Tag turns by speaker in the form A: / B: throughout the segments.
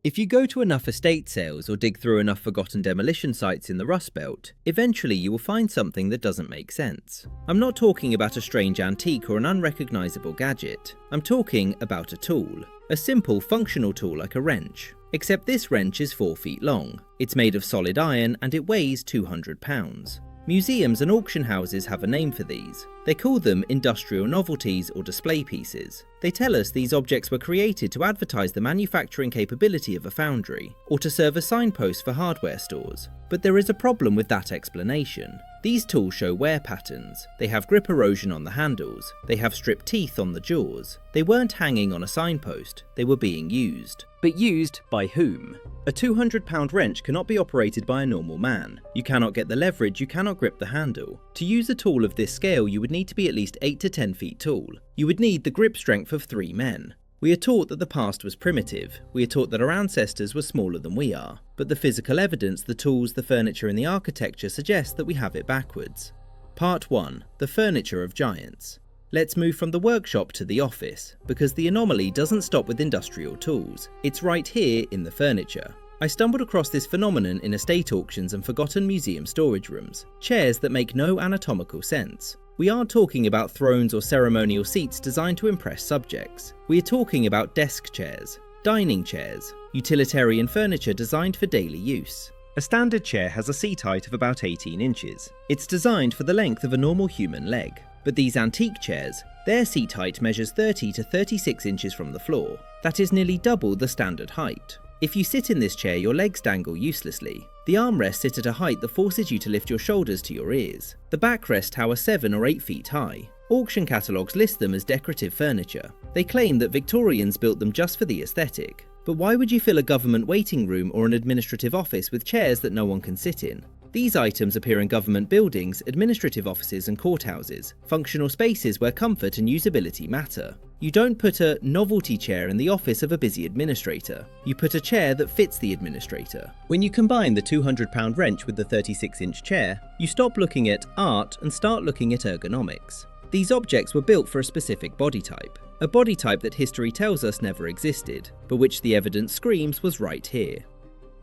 A: If you go to enough estate sales or dig through enough forgotten demolition sites in the Rust Belt, eventually you will find something that doesn't make sense. I'm not talking about a strange antique or an unrecognizable gadget. I'm talking about a tool. A simple, functional tool like a wrench. Except this wrench is 4 feet long. It's made of solid iron and it weighs 200 pounds. Museums and auction houses have a name for these. They call them industrial novelties or display pieces. They tell us these objects were created to advertise the manufacturing capability of a foundry, or to serve as signposts for hardware stores. But there is a problem with that explanation. These tools show wear patterns. They have grip erosion on the handles. They have stripped teeth on the jaws. They weren't hanging on a signpost. They were being used. But used by whom? A 200-pound wrench cannot be operated by a normal man. You cannot get the leverage, you cannot grip the handle. To use a tool of this scale, you would need to be at least 8 to 10 feet tall. You would need the grip strength of 3 men. We are taught that the past was primitive. We are taught that our ancestors were smaller than we are. But the physical evidence, the tools, the furniture and the architecture suggest that we have it backwards. Part 1. The furniture of giants. Let's move from the workshop to the office, because the anomaly doesn't stop with industrial tools. It's right here in the furniture. I stumbled across this phenomenon in estate auctions and forgotten museum storage rooms. Chairs that make no anatomical sense. We aren't talking about thrones or ceremonial seats designed to impress subjects. We are talking about desk chairs, dining chairs, utilitarian furniture designed for daily use. A standard chair has a seat height of about 18 inches. It's designed for the length of a normal human leg. But these antique chairs, their seat height measures 30 to 36 inches from the floor. That is nearly double the standard height. If you sit in this chair, your legs dangle uselessly. The armrests sit at a height that forces you to lift your shoulders to your ears. The backrests tower 7 or 8 feet high. Auction catalogues list them as decorative furniture. They claim that Victorians built them just for the aesthetic. But why would you fill a government waiting room or an administrative office with chairs that no one can sit in? These items appear in government buildings, administrative offices and courthouses, functional spaces where comfort and usability matter. You don't put a novelty chair in the office of a busy administrator. You put a chair that fits the administrator. When you combine the 200-pound wrench with the 36-inch chair, you stop looking at art and start looking at ergonomics. These objects were built for a specific body type. A body type that history tells us never existed, but which the evidence screams was right here.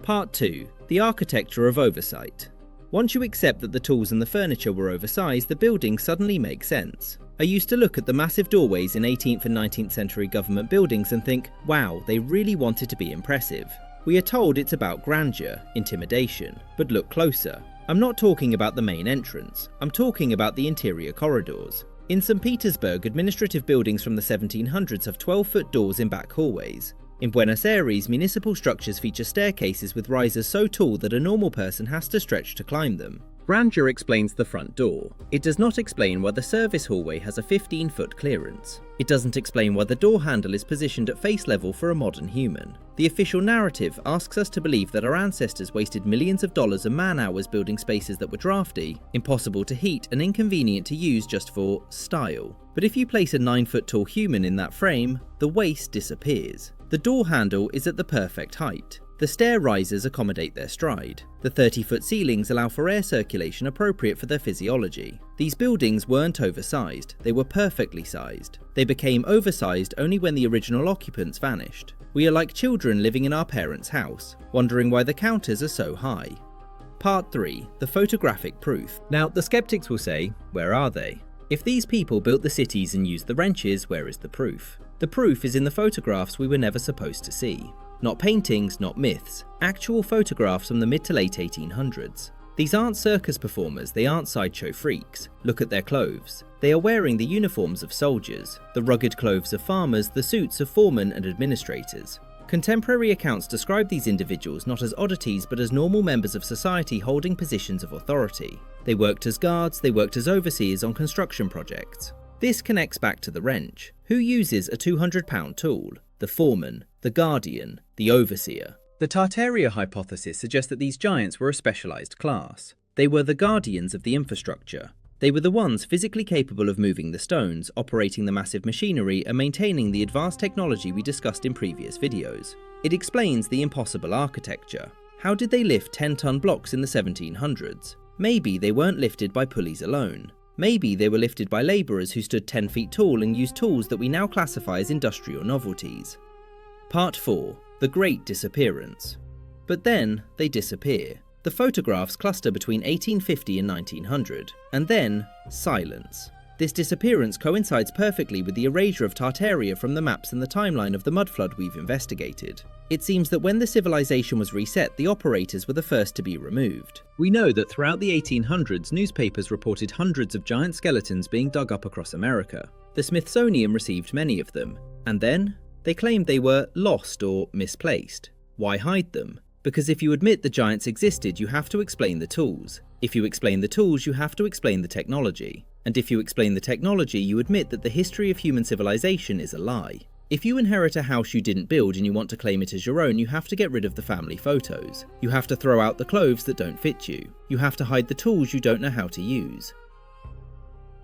A: Part 2. The architecture of oversight. Once you accept that the tools and the furniture were oversized, the buildings suddenly make sense. I used to look at the massive doorways in 18th and 19th century government buildings and think, wow, they really wanted to be impressive. We are told it's about grandeur, intimidation, but look closer. I'm not talking about the main entrance, I'm talking about the interior corridors. In St. Petersburg, administrative buildings from the 1700s have 12-foot doors in back hallways. In Buenos Aires, municipal structures feature staircases with risers so tall that a normal person has to stretch to climb them. Grandeur explains the front door. It does not explain why the service hallway has a 15-foot clearance. It doesn't explain why the door handle is positioned at face level for a modern human. The official narrative asks us to believe that our ancestors wasted millions of dollars and man-hours building spaces that were drafty, impossible to heat and inconvenient to use just for style. But if you place a 9-foot tall human in that frame, the waste disappears. The door handle is at the perfect height. The stair risers accommodate their stride. The 30-foot ceilings allow for air circulation appropriate for their physiology. These buildings weren't oversized, they were perfectly sized. They became oversized only when the original occupants vanished. We are like children living in our parents' house, wondering why the counters are so high. Part 3. The photographic proof. Now, the skeptics will say, where are they? If these people built the cities and used the wrenches, where is the proof? The proof is in the photographs we were never supposed to see. Not paintings, not myths, actual photographs from the mid to late 1800s. These aren't circus performers, they aren't sideshow freaks. Look at their clothes. They are wearing the uniforms of soldiers, the rugged clothes of farmers, the suits of foremen and administrators. Contemporary accounts describe these individuals not as oddities but as normal members of society holding positions of authority. They worked as guards, they worked as overseers on construction projects. This connects back to the wrench. Who uses a 200-pound tool? The foreman, the guardian, the overseer. The Tartaria hypothesis suggests that these giants were a specialized class. They were the guardians of the infrastructure. They were the ones physically capable of moving the stones, operating the massive machinery, and maintaining the advanced technology we discussed in previous videos. It explains the impossible architecture. How did they lift 10-ton blocks in the 1700s? Maybe they weren't lifted by pulleys alone. Maybe they were lifted by labourers who stood 10 feet tall and used tools that we now classify as industrial novelties. Part 4. the Great Disappearance. But then they disappear. The photographs cluster between 1850 and 1900, and then silence. This disappearance coincides perfectly with the erasure of Tartaria from the maps and the timeline of the mudflood we've investigated. It seems that when the civilization was reset, the operators were the first to be removed. We know that throughout the 1800s, newspapers reported hundreds of giant skeletons being dug up across America. The Smithsonian received many of them, and then they claimed they were lost or misplaced. Why hide them? Because if you admit the giants existed, you have to explain the tools. If you explain the tools, you have to explain the technology. And if you explain the technology, you admit that the history of human civilization is a lie. If you inherit a house you didn't build and you want to claim it as your own, you have to get rid of the family photos. You have to throw out the clothes that don't fit you. You have to hide the tools you don't know how to use.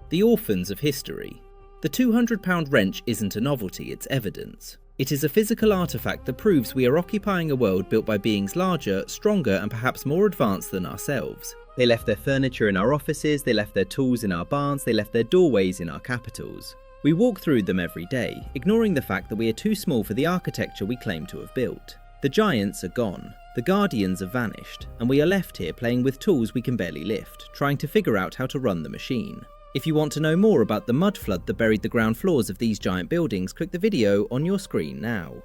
A: The orphans of history. The 200-pound wrench isn't a novelty, it's evidence. It is a physical artifact that proves we are occupying a world built by beings larger, stronger, and perhaps more advanced than ourselves. They left their furniture in our offices, they left their tools in our barns, they left their doorways in our capitals. We walk through them every day, ignoring the fact that we are too small for the architecture we claim to have built. The giants are gone, the guardians have vanished, and we are left here playing with tools we can barely lift, trying to figure out how to run the machine. If you want to know more about the mud flood that buried the ground floors of these giant buildings, click the video on your screen now.